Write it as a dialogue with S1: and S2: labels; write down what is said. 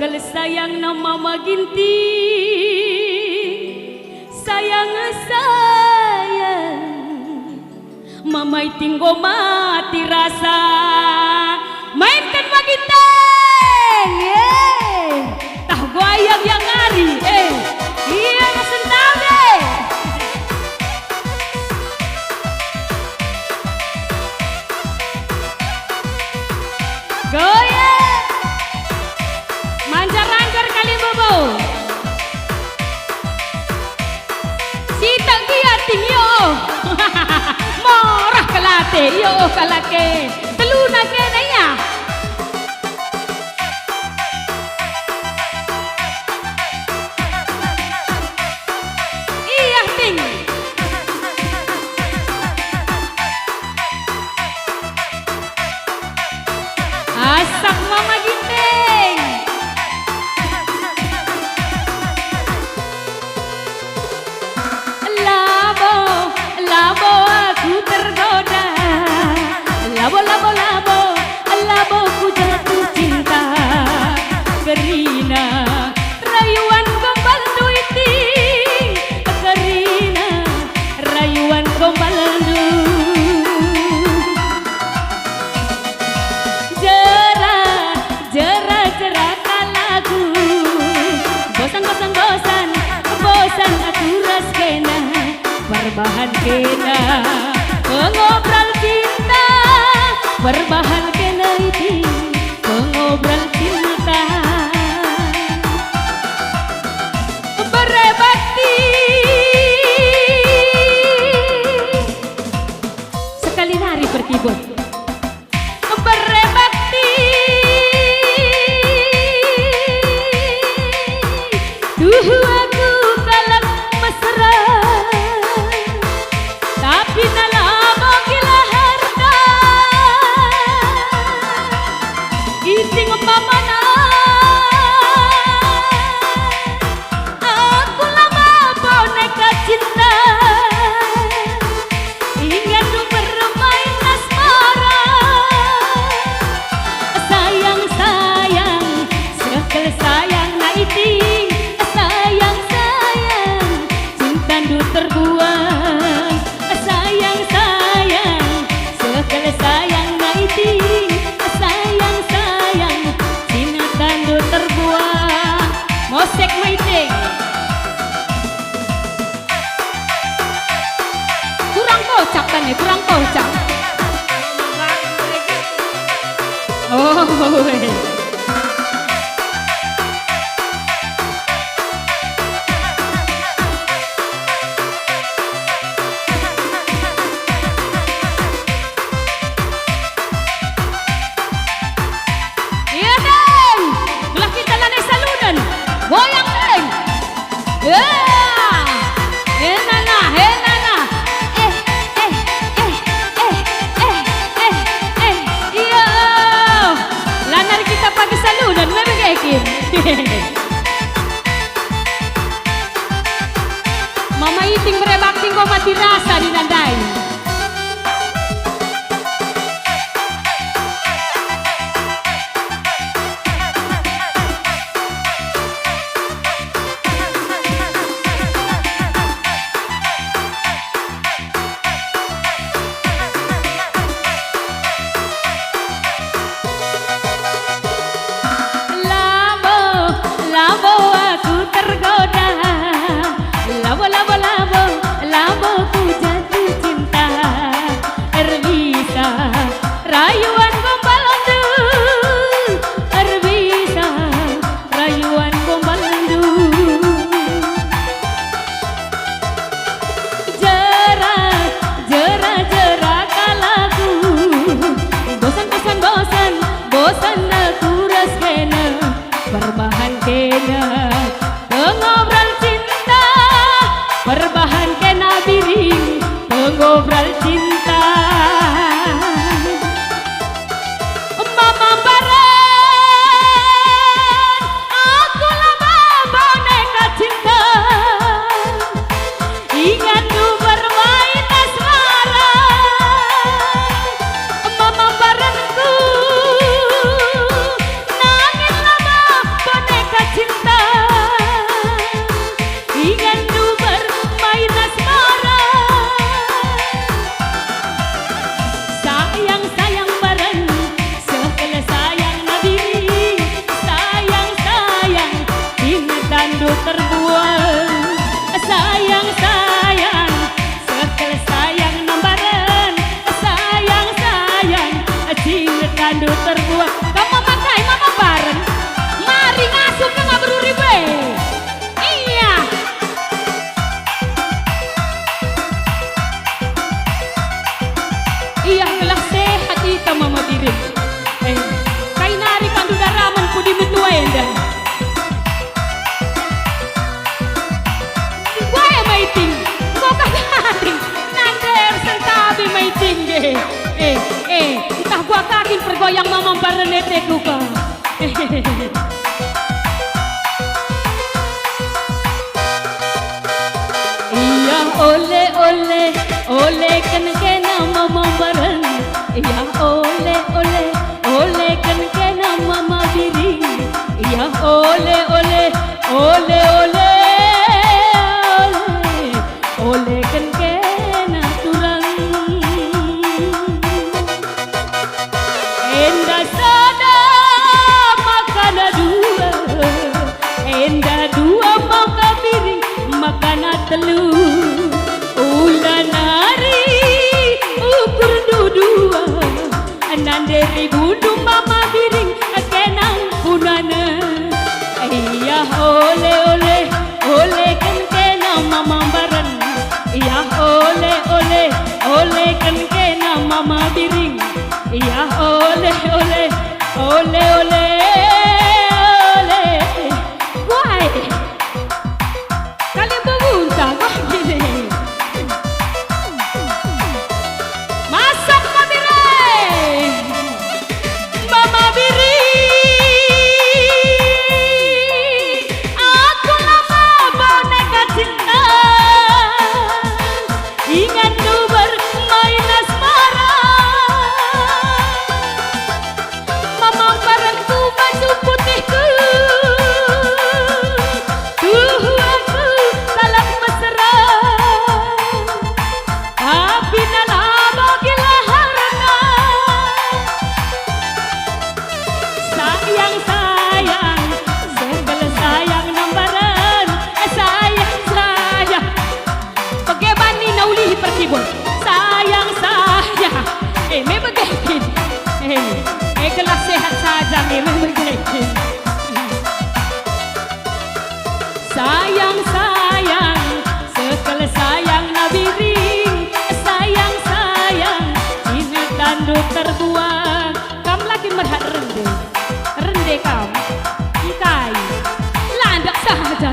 S1: Segala sayang na mama ginting, sayang mamay tinggo mati rasa. Mainkan maginteng, tah goyang yang ngari, iya nasentame. Goyang, manjar-manjar kali bobo. Si tak giating yo, morah kalate yo kalake, teluna kena ya. Iya ting. Asak mama ginting. Labo aku tergoda, labo ku jatuh cinta. Kerina rayuan gombal duiti, kerina rayuan gombal du. Jera kalagu, bosan aku ras kena. Berbahan kena pengobrol cinta, berbahan kena itu pengobrol cinta. Berebakti sekali nari berkibut, berebakti duhu aku kalak mesra. Tapi nalamo gila harta, iting pamana. Aku lama boneka cinta, ingin bermain asmara. Sayang, sekali sayang na iting. Sayang, cinta du terbuang. Sayang, sekali sayang na iting. Sayang, cinta tandu terbuang. Mosek maiting. Kurang kocak kan ya, kurang kocak. Oh, goyang neng, henana, iya, lanar kita pakai saludan, memang kayak Mama iting berebakting kok mati rasa di nandai. Labo aku tergoda, labo ku jatuh cinta. Erbisa rayuan gombal du, erbisa rayuan gombal du. Jera kalagu, bosan aku ras kena. Berbahan kena pengobrol cinta, berbahan kena biring pengobrol cinta. Mama baran, aku lama boneka cinta. Ingat ku bermain asmara. Mama baranku, nangis lama boneka goyang mamam parenete kuka. Iya ole kan kena mamam baren. Iya ole kan kena mama biring. Iya ole kan kena turang. Enda sada makan dua, enda dua makan piring, makan telu. Ulan hari ukur dua, nanderi bundu mama piring, kenang punana. Iya ole kan kena mama baran. Iya ole kan kena mama piring. Iya ole why kalian berbunta kok gini masak mama biri aku lama boneka cinta ingat tuh bermain asmara. Memang gaikin. Kelas sehat saja memang gaikin. Sayang sekali sayang nabiring. Sayang ini tanduk terbuang. Kam lagi merhat rende kam. Ikai landak saja.